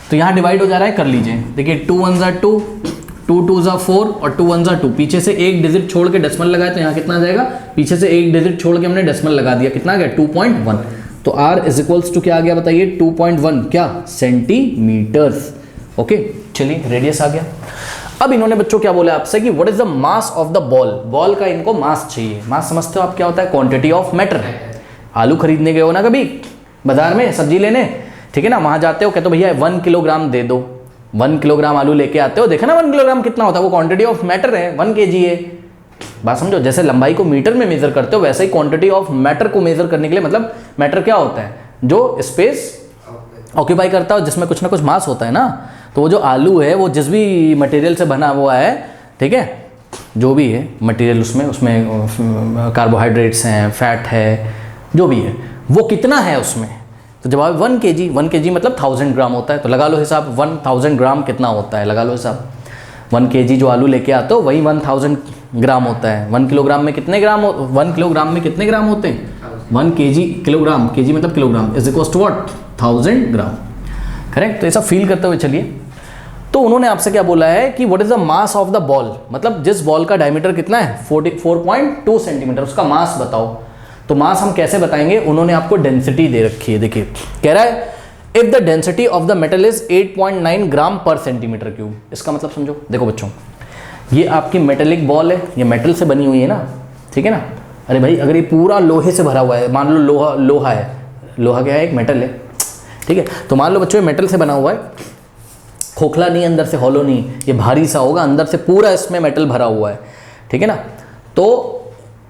तो यहाँ डिवाइड हो जा रहा है, कर लीजिए। देखिए 2 1 = 2, 2 2 = 4 और 2 1 = 2। पीछे से एक डिजिट छोड़ के डेसिमल लगाए तो यहाँ कितना आ जाएगा, पीछे से एक डिजिट छोड़ के हमने डेसिमल लगा दिया, कितना आ गया 2.1। तो R = टू क्या आ गया बताइए 2.1 क्या सेंटीमीटर्स। ओके, चलिए रेडियस आ गया। अब इन्होंने बच्चों क्या बोला आपसे कि what is the mass of the ball, ball का इनको मास चाहिए। मास समझते हो आप क्या होता है, क्वांटिटी ऑफ मैटर। आलू खरीदने गए हो ना कभी बाजार में सब्जी लेने, ठीक है ना, वहां जाते हो कहते हो भैया 1 किलोग्राम दे दो, 1 किलोग्राम आलू लेके आते हो, देखा ना 1 किलोग्राम कितना होता है, वो क्वांटिटी ऑफ मैटर है, 1 kg है। बात समझो, जैसे लंबाई को मीटर में मेजर करते हो वैसे ही क्वांटिटी ऑफ मैटर को मेजर करने के लिए, मतलब मैटर क्या होता है, जो स्पेस ऑक्यूपाई करता है, जिसमें कुछ ना कुछ मास होता है ना। तो वो जो आलू है वो जिस भी मटेरियल से बना हुआ है, ठीक है, जो भी है मटेरियल उसमें कार्बोहाइड्रेट्स हैं, फैट है, जो भी है वो कितना है उसमें। तो जवाब 1 kg, 1 kg मतलब 1000 ग्राम होता है। तो लगा लो हिसाब 1000 ग्राम कितना होता है, लगा लो हिसाब। 1 kg जो आलू लेके आते हो वही 1000 ग्राम होता है। 1 किलोग्राम में कितने ग्राम, 1 किलोग्राम में कितने ग्राम होते हैं, 1 kg, किलोग्राम, kg मतलब kilogram, is equal to what 1000 gram. Correct. तो ऐसा फील करते हुए चलिए। तो उन्होंने आपसे क्या बोला है कि what is the mass of the ball, मतलब जिस बॉल का डायमीटर कितना है 4.2 सेंटीमीटर, उसका मास बताओ। तो मास हम कैसे बताएंगे, उन्होंने आपको डेंसिटी दे रखी है। देखिए कह रहा है if the density of the metal is 8.9 ग्राम पर सेंटीमीटर क्यूब। इसका मतलब समझो, देखो बच्चों ये आपकी मेटेलिक बॉल है, ये मेटल से बनी हुई है ना, ठीक है ना। अरे भाई अगर ये पूरा लोहे से भरा हुआ है, मान लो लोहा है, लोहा क्या है, एक मेटल है, ठीक है। तो मान लो बच्चों ये मेटल से बना हुआ है, खोखला नहीं, अंदर से हॉलो नहीं, ये भारी सा होगा, अंदर से पूरा इसमें मेटल भरा हुआ है, ठीक है ना। तो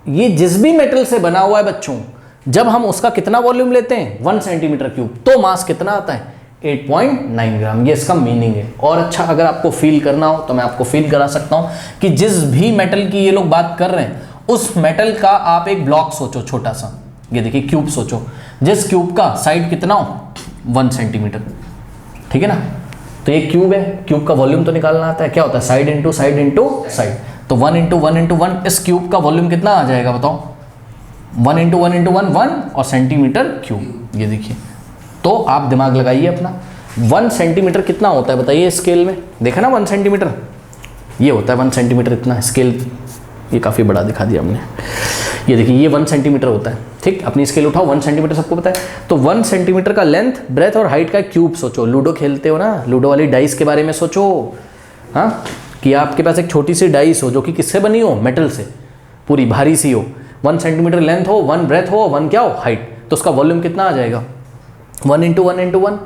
ये जिस भी मेटल से बना हुआ है बच्चों, जब हम उसका कितना वॉल्यूम लेते हैं 1 सेंटीमीटर क्यूब, तो मास कितना आता है 8.9 ग्राम। ये इसका मीनिंग है। और अच्छा अगर आपको फील करना हो तो मैं आपको फील करा सकता हूं कि जिस भी मेटल की ये लोग बात कर रहे हैं उस मेटल का आप एक ब्लॉक सोचो छोटा सा, ये देखिए क्यूब सोचो, जिस क्यूब का साइड कितना हो 1 सेंटीमीटर, ठीक है ना। तो ये क्यूब है, क्यूब का वॉल्यूम तो निकालना आता है, क्या होता है side into side into side. तो 1 इंटू 1 इंटू 1, इस क्यूब का वॉल्यूम कितना आ जाएगा बताओ, 1 इंटू 1 इंटू 1 1 और सेंटीमीटर क्यूब। ये देखिए, तो आप दिमाग लगाइए अपना, 1 सेंटीमीटर कितना होता है बताइए स्केल में, देखा ना 1 सेंटीमीटर ये होता है 1 सेंटीमीटर इतना स्केल, ये काफ़ी बड़ा दिखा दिया हमने। ये देखिए ये 1 सेंटीमीटर होता है, ठीक। अपनी स्केल उठाओ, 1 सेंटीमीटर सबको पता है। तो 1 सेंटीमीटर का लेंथ, ब्रेथ और हाइट का क्यूब सोचो। लूडो खेलते हो ना, लूडो वाली डाइस के बारे में सोचो, हाँ, कि आपके पास एक छोटी सी डाइस हो जो कि किससे बनी हो, मेटल से, पूरी भारी सी हो, 1 सेंटीमीटर लेंथ हो, 1 ब्रेथ हो, 1 क्या हो हाइट, तो उसका वॉल्यूम कितना आ जाएगा 1 इंटू 1 इंटू 1।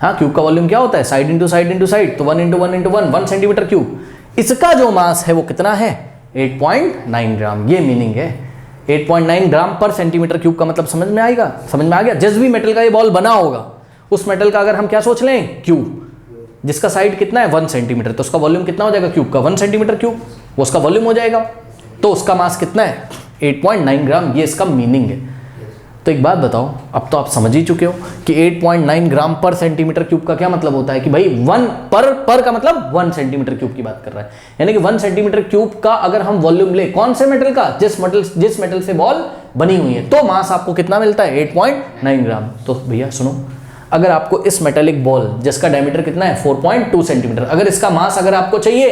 हाँ, क्यूब का वॉल्यूम क्या होता है side into side into side, तो 1 इंटू 1 इंटू 1 1 सेंटीमीटर क्यूब। इसका जो मास है वो कितना है 8.9 ग्राम। ये मीनिंग है 8.9 ग्राम पर सेंटीमीटर क्यूब का मतलब समझ में आ गया। जिस भी मेटल का ये बॉल बना होगा उस मेटल का अगर हम क्या सोच लें क्यूब, जिसका साइड कितना है 1 सेंटीमीटर, तो उसका वॉल्यूम कितना हो जाएगा क्यूब का 1 सेंटीमीटर क्यूब, वो उसका वॉल्यूम हो जाएगा। तो उसका मास कितना है 8.9 ग्राम, ये इसका मीनिंग है। तो एक बात बताओ, अब तो आप समझ ही चुके हो कि 8.9 ग्राम पर सेंटीमीटर क्यूब का क्या मतलब होता है कि भाई 1 पर का मतलब 1 सेंटीमीटर क्यूब की बात कर रहा है, यानी कि 1 सेंटीमीटर क्यूब का अगर हम वॉल्यूम ले कौन से मेटल का, जिस मेटल से बॉल बनी हुई है, तो मास आपको कितना मिलता है 8.9 ग्राम। तो भैया सुनो, अगर आपको इस मेटेलिक बॉल जिसका डायमीटर कितना है 4.2 सेंटीमीटर, अगर इसका मास अगर आपको चाहिए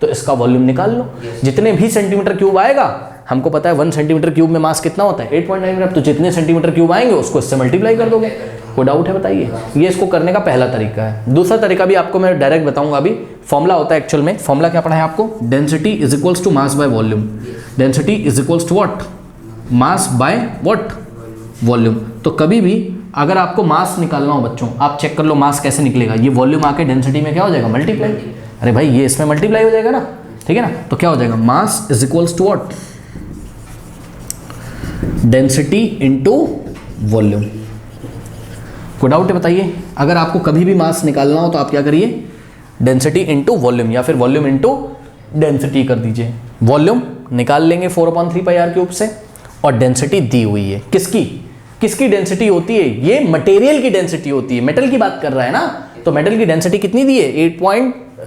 तो इसका वॉल्यूम निकाल लो। जितने भी सेंटीमीटर क्यूब आएगा, हमको पता है 1 सेंटीमीटर क्यूब में मास कितना होता है 8.9 ग्राम, तो जितने सेंटीमीटर क्यूब आएंगे उसको इससे मल्टीप्लाई कर दोगे। कोई डाउट है बताइए? ये इसको करने का पहला तरीका है। दूसरा तरीका भी आपको मैं डायरेक्ट बताऊंगा। अभी फॉर्मूला होता है एक्चुअल में, फॉर्मूला क्या पढ़ा है आपको, density is equals to mass by volume. Density is equals to what, mass by what, volume. तो कभी भी अगर आपको मास निकालना हो बच्चों, आप चेक कर लो मास कैसे निकलेगा, ये वॉल्यूम आके डेंसिटी में क्या हो जाएगा मल्टीप्लाई। अरे भाई ये इसमें मल्टीप्लाई हो जाएगा ना, ठीक है ना। तो क्या हो जाएगा, mass is equals to what, density into volume. कोई डाउट है बताइए? अगर आपको कभी भी मास निकालना हो तो आप क्या करिए, डेंसिटी इनटू वॉल्यूम या फिर वॉल्यूम इनटू डेंसिटी कर दीजिए। वॉल्यूम निकाल लेंगे 4/3 पाई आर क्यूब से, और डेंसिटी दी हुई है किसकी, किसकी डेंसिटी होती है, ये मटेरियल की डेंसिटी होती है, मेटल की बात कर रहा है ना। तो मेटल की डेंसिटी कितनी दी है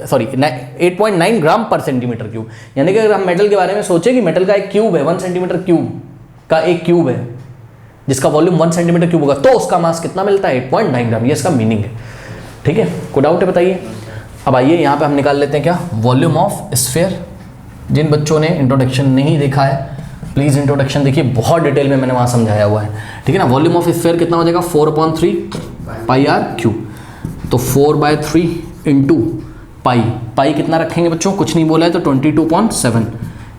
8.9 ग्राम पर सेंटीमीटर क्यूब। यानी कि अगर हम मेटल के बारे में सोचे कि मेटल का एक क्यूब है 1 सेंटीमीटर क्यूब का एक क्यूब है जिसका वॉल्यूम 1 सेंटीमीटर क्यूब होगा, तो उसका मास कितना मिलता है 8.9 ग्राम, ये इसका मीनिंग है। ठीक है, कोई डाउट है बताइए? अब आइए यहाँ पे हम निकाल लेते हैं क्या, वॉल्यूम ऑफ स्फीयर। जिन बच्चों ने इंट्रोडक्शन नहीं देखा है प्लीज़ इंट्रोडक्शन देखिए, बहुत डिटेल में मैंने वहाँ समझाया हुआ है, ठीक है ना। वॉल्यूम ऑफ स्फीयर कितना हो जाएगा 4/3 पाई आर क्यूब। तो 4/3 इंटू पाई, पाई कितना रखेंगे बच्चों, कुछ नहीं बोला है तो 22.7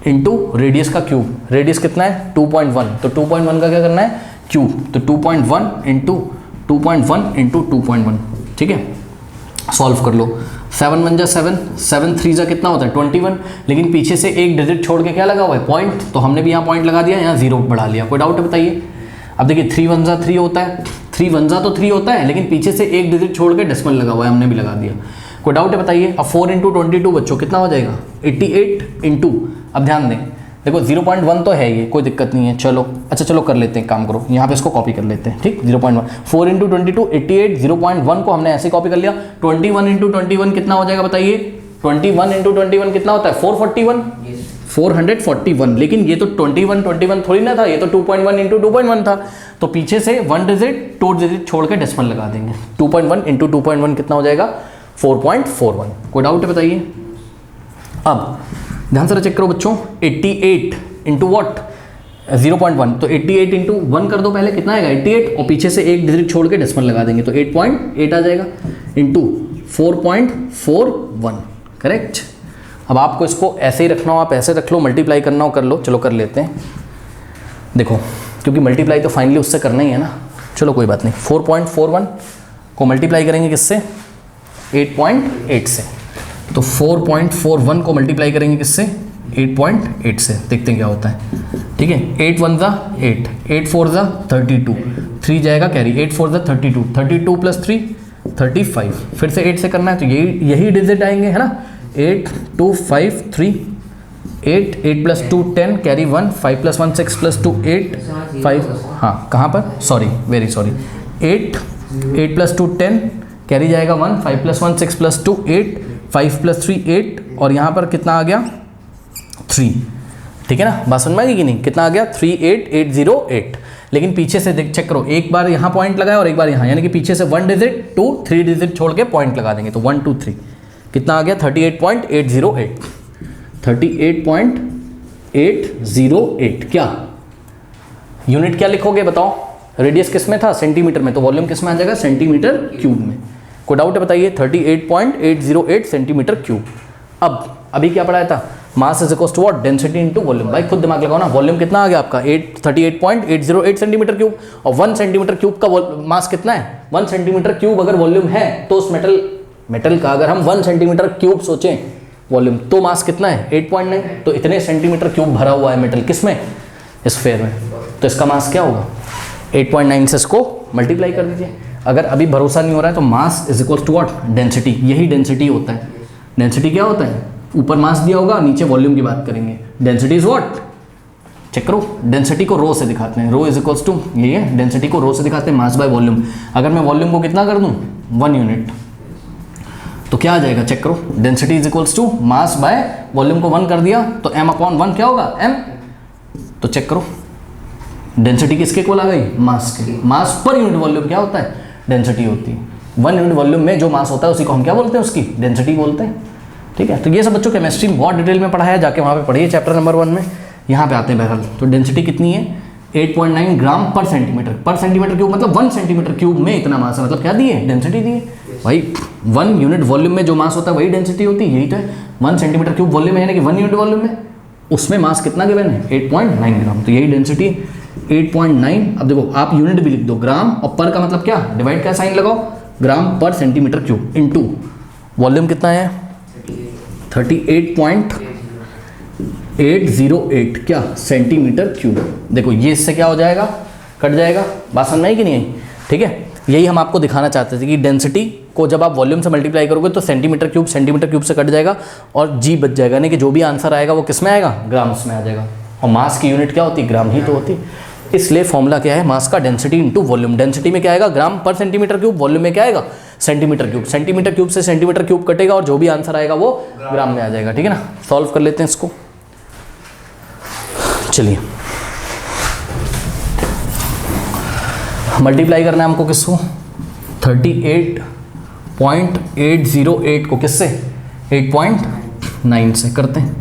इंटू रेडियस का क्यूब, रेडियस कितना है 2.1, तो 2.1 का क्या करना है क्यूब, तो 2.1 इंटू 2.1 इंटू 2.1, ठीक है। सॉल्व कर लो, 7 1 जा 7, 7 3 जा कितना होता है 21, लेकिन पीछे से एक डिजिट छोड़ के क्या लगा हुआ है पॉइंट, तो हमने भी यहाँ पॉइंट लगा दिया, यहाँ 0 बढ़ा लिया। कोई डाउट है बताइए? अब देखिए 3 1 जा 3 होता है, 3 1 जा तो 3 होता है, लेकिन पीछे से एक डिजिट छोड़ के डेसिमल लगा हुआ है, हमने भी लगा दिया। कोई डाउट है बताइए? अब 4 इंटू 22 बच्चों कितना हो जाएगा 88 इंटू, अब ध्यान दें देखो 0.1 तो है ये, कोई दिक्कत नहीं है, चलो अच्छा चलो कर लेते हैं, काम करो यहाँ पे इसको कॉपी कर लेते हैं, ठीक। 0.1 4 इंटू 22 88, 0.1 को हमने ऐसे कॉपी कर लिया। 21 इंटू 21 कितना हो जाएगा बताइए, 21 इंटू 21 कितना होता है 441, 441, लेकिन ये तो 21 थोड़ी ना था, ये तो 2.1 इंटू 2.1 था, तो पीछे से 1 डिजिट 2 डिजिट छोड़ के डेसिमल लगा देंगे। 2.1 इंटू 2.1 कितना हो जाएगा 4.41। कोई डाउट है बताइए? अब ध्यान से चेक करो बच्चों, 88 इंटू वॉट 0.1, तो 88 इंटू 1 कर दो पहले, कितना आएगा 88, और पीछे से एक डिजिट छोड़ के डेसिमल लगा देंगे तो 8.8 आ जाएगा इंटू 4.41, करेक्ट। अब आपको इसको ऐसे ही रखना हो, आप ऐसे रख लो, मल्टीप्लाई करना हो कर लो, चलो कर लेते हैं। देखो क्योंकि मल्टीप्लाई तो फाइनली उससे करना ही है ना, चलो कोई बात नहीं। 4.41 को मल्टीप्लाई करेंगे किससे 8.8 से, तो 4.41 को मल्टीप्लाई करेंगे किससे 8.8 से, देखते हैं क्या होता है, ठीक है। 8 1 जा 8, 8 4 जा 32, 3 जाएगा कैरी, 8 4 जा 32, 32 प्लस 3 35, फिर से 8 से करना है तो यही डिजिट आएंगे है ना, 8 2 5 3 8, 8 प्लस 2 10 कैरी 1, 5 प्लस 1 6 प्लस 2 8 5, हाँ कहाँ पर sorry very sorry, 8 plus 2 10 carry जाएगा 1, 5 प्लस 1 6 प्लस 2 8, 5 प्लस 3 8, और यहाँ पर कितना आ गया 3, ठीक है ना। बात समझ में आएगी कि नहीं, कितना आ गया 38808, लेकिन पीछे से देख चेक करो, एक बार यहाँ पॉइंट लगाया और एक बार यहाँ, यानी कि पीछे से 1 डिजिट 2 3 डिजिट छोड़ के पॉइंट लगा देंगे, तो 1 2 3 कितना आ गया 38.808, 38.808। क्या यूनिट क्या लिखोगे बताओ, रेडियस किस में था सेंटीमीटर में, तो वॉल्यूम किस में आ जाएगा सेंटीमीटर क्यूब में। कोई डाउट है बताइए? 38.808 सेंटीमीटर क्यूब। अब अभी क्या पढ़ाया था, mass is equals to what, density into volume. भाई खुद दिमाग लगाओ ना, वॉल्यूम कितना आ गया आपका 38.808 सेंटीमीटर क्यूब, और 1 सेंटीमीटर क्यूब का मास कितना है 1 सेंटीमीटर क्यूब अगर वॉल्यूम है तो उस मेटल का अगर हम 1 सेंटीमीटर क्यूब सोचें वॉल्यूम, तो मास कितना है 8.9, तो इतने सेंटीमीटर क्यूब भरा हुआ है मेटल किस में, स्फीयर में, तो इसका मास क्या होगा 8.9 से इसको मल्टीप्लाई कर दीजिए। अगर अभी भरोसा नहीं हो रहा है तो mass is equal to what, density. यही डेंसिटी होता है। डेंसिटी क्या होता है, ऊपर मास दिया होगा, नीचे वॉल्यूम की बात करेंगे। डेंसिटी इज व्हाट, चेक करो, डेंसिटी को रो से दिखाते हैं, रो इज इक्वल्स टू, ये है डेंसिटी को रो से दिखाते हैं, मास बाय वॉल्यूम। अगर मैं वॉल्यूम को कितना कर दूं, 1 यूनिट, तो क्या आ जाएगा, चेक करो, density is equals to mass by volume को 1 कर दिया तो m/1 क्या होगा, m। तो चेक करो, डेंसिटी किसके इक्वल आ गई, मास के। मास पर यूनिट वॉल्यूम क्या होता है, डेंसिटी होती है। 1 यूनिट वॉल्यूम में जो मास होता है उसी को हम क्या बोलते हैं, उसकी डेंसिटी बोलते हैं। ठीक है, तो ये सब बच्चों केमिस्ट्री में बहुत डिटेल में पढ़ाया, जाके वहाँ पे पढ़िए चैप्टर नंबर 1 में। यहाँ पे आते हैं बहरहाल, तो डेंसिटी कितनी है, 8.9 ग्राम पर सेंटीमीटर। पर सेंटीमीटर क्यूब मतलब 1 सेंटीमीटर क्यूब में इतना मास है, मतलब क्या दिए, डेंसिटी दी है भाई। 1 यूनिट वॉल्यूम में जो मास होता है वही डेंसिटी होती है, यही तो है। 1 सेंटीमीटर क्यूब वॉल्यूम है, यानी कि 1 यूनिट वॉल्यूम में उसमें मास कितना गिवन है, 8.9 ग्राम। तो यही डेंसिटी 8.9। अब देखो आप यूनिट भी लिख दो, ग्राम, और पर का मतलब क्या, डिवाइड का साइन लगाओ, ग्राम पर सेंटीमीटर क्यूब इनटू वॉल्यूम कितना है 38.808 क्या, सेंटीमीटर क्यूब। देखो ये इससे क्या हो जाएगा, कट जाएगा। बात समझ में आई कि नहीं आई, ठीक है। यही हम आपको दिखाना चाहते थे कि डेंसिटी को जब आप वॉल्यूम से मल्टीप्लाई करोगे तो सेंटीमीटर क्यूब से कट जाएगा और जी बच जाएगा, यानी कि जो भी आंसर आएगा वो किस में आएगा, ग्राम्स में आ जाएगा। और मास की यूनिट क्या होती है, ग्राम ही तो होती है। इसलिए फॉर्मूला क्या है, मास का डेंसिटी इंटू वॉल्यूम। डेंसिटी में क्या आएगा, ग्राम पर सेंटीमीटर क्यूब, वॉल्यूम में क्या आएगा, सेंटीमीटर क्यूब। सेंटीमीटर क्यूब से सेंटीमीटर क्यूब कटेगा और जो भी आंसर आएगा वो ग्राम में आ जाएगा, ठीक है ना। सॉल्व कर लेते हैं इसको, चलिए। मल्टीप्लाई करना है हमको किसको, 38.808 को किससे, 8.9 से करते हैं।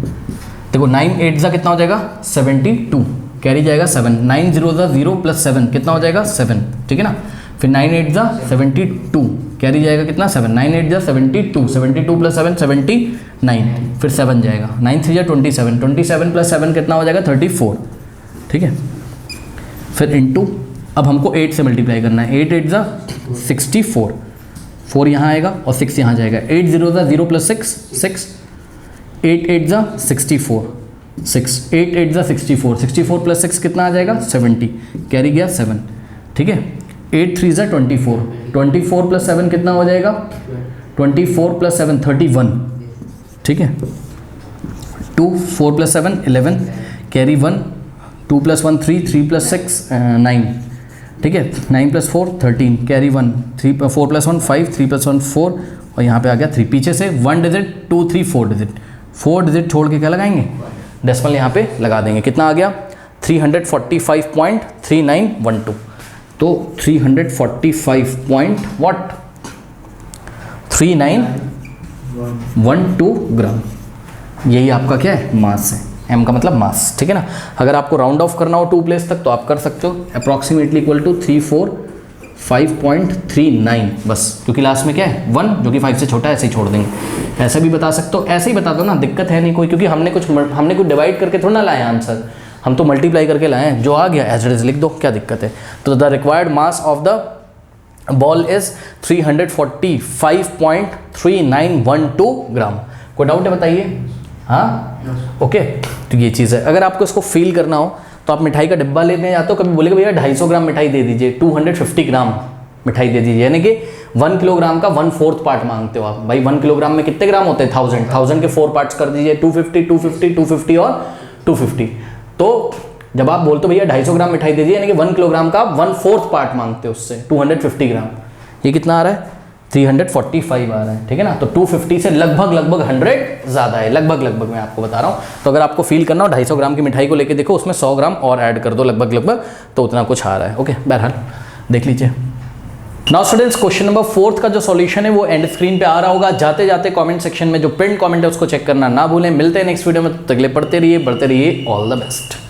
देखो 9 8 जा कितना हो जाएगा, 72, कैरी जाएगा 7, 9 0 जा 0 प्लस 7 कितना हो जाएगा, 7, ठीक है ना। फिर 9 8 जा 72, कैरी जाएगा कितना, 7, 9 8 जा 72, 72 प्लस 7 79, फिर 7 जाएगा, 9 3 जा 27, 27 प्लस 7 कितना हो जाएगा, 34, ठीक है। फिर इंटू, अब हमको 8 से मल्टीप्लाई करना है, 8 8 जा 64, 4 यहाँ आएगा और 6 यहाँ जाएगा, 8 0 जा 0 प्लस 6 6, 8 8 जा 64, 6, 8 8 जा 64, 64 प्लस 6 कितना आ जाएगा, 70, कैरी गया 7, ठीक है। 8 3 जा 24, 24 प्लस 7 कितना हो जाएगा, 24 प्लस 7 31, ठीक है। 2 4 प्लस 7 11, कैरी 1, 2 प्लस 1 3, 3 प्लस 6 9, ठीक है। 9 प्लस 4 13, कैरी 1, 4 प्लस 1 5, 3 प्लस 1 4, और यहाँ पे आ गया 3। पीछे से 1 डिजिट 2 3 4 डिजिट, 4 डिजिट छोड़ के क्या लगाएंगे, डेसिमल यहाँ पे लगा देंगे। कितना आ गया, 345.3912। तो 345.3912 ग्राम, यही आपका क्या है, मास है। m का मतलब मास, ठीक है ना। अगर आपको राउंड ऑफ करना हो 2 प्लेस तक तो आप कर सकते हो, अप्रॉक्सीमेटली इक्वल टू 345.39 बस, क्योंकि लास्ट में क्या है 1 जो कि 5 से छोटा है, ऐसे ही छोड़ देंगे। ऐसे भी बता सकते हो, ऐसे ही बता दो ना, दिक्कत है नहीं कोई, क्योंकि हमने कुछ डिवाइड करके थोड़ा ना लाए आंसर, हम तो मल्टीप्लाई करके लाए हैं, जो आ गया एज इट इज लिख दो, क्या दिक्कत है। तो the required mass of the ball is 345.3912 ग्राम। कोई डाउट है बताइए, हाँ ओके। तो ये चीज़ है, अगर आपको इसको फील करना हो तो आप मिठाई का डिब्बा लेने जाते हो, कभी बोलेगा भैया 250 ग्राम मिठाई दे दीजिए, 250 ग्राम मिठाई दे दीजिए, यानी कि 1 किलोग्राम का 1/4 पार्ट मांगते हो आप। भाई 1 किलोग्राम में कितने ग्राम होते हैं, 1000 के 4 पार्ट्स कर दीजिए, 250 250 250 और 250। तो जब आप बोलते हो भैया 250 ग्राम मिठाई दे दीजिए, यानी कि 1 किलोग्राम का 1/4 पार्ट मांगते हो उससे, 250 ग्राम। ये कितना आ रहा है, 345 आ रहा है, ठीक है ना। तो 250 से लगभग 100 ज़्यादा है, लगभग मैं आपको बता रहा हूँ। तो अगर आपको फील करना हो 250 ग्राम की मिठाई को लेके देखो, उसमें 100 ग्राम और ऐड कर दो, लगभग तो उतना कुछ आ रहा है। ओके, बहरहाल देख लीजिए। नाउ स्टूडेंट्स, क्वेश्चन नंबर 4 का जो सॉल्यूशन है वो एंड स्क्रीन पे आ रहा होगा। जाते जाते कमेंट सेक्शन में जो पिन कमेंट है उसको चेक करना ना भूलें। मिलते हैं नेक्स्ट वीडियो में, तब तक के लिए पढ़ते रहिए, बढ़ते रहिए। All the best.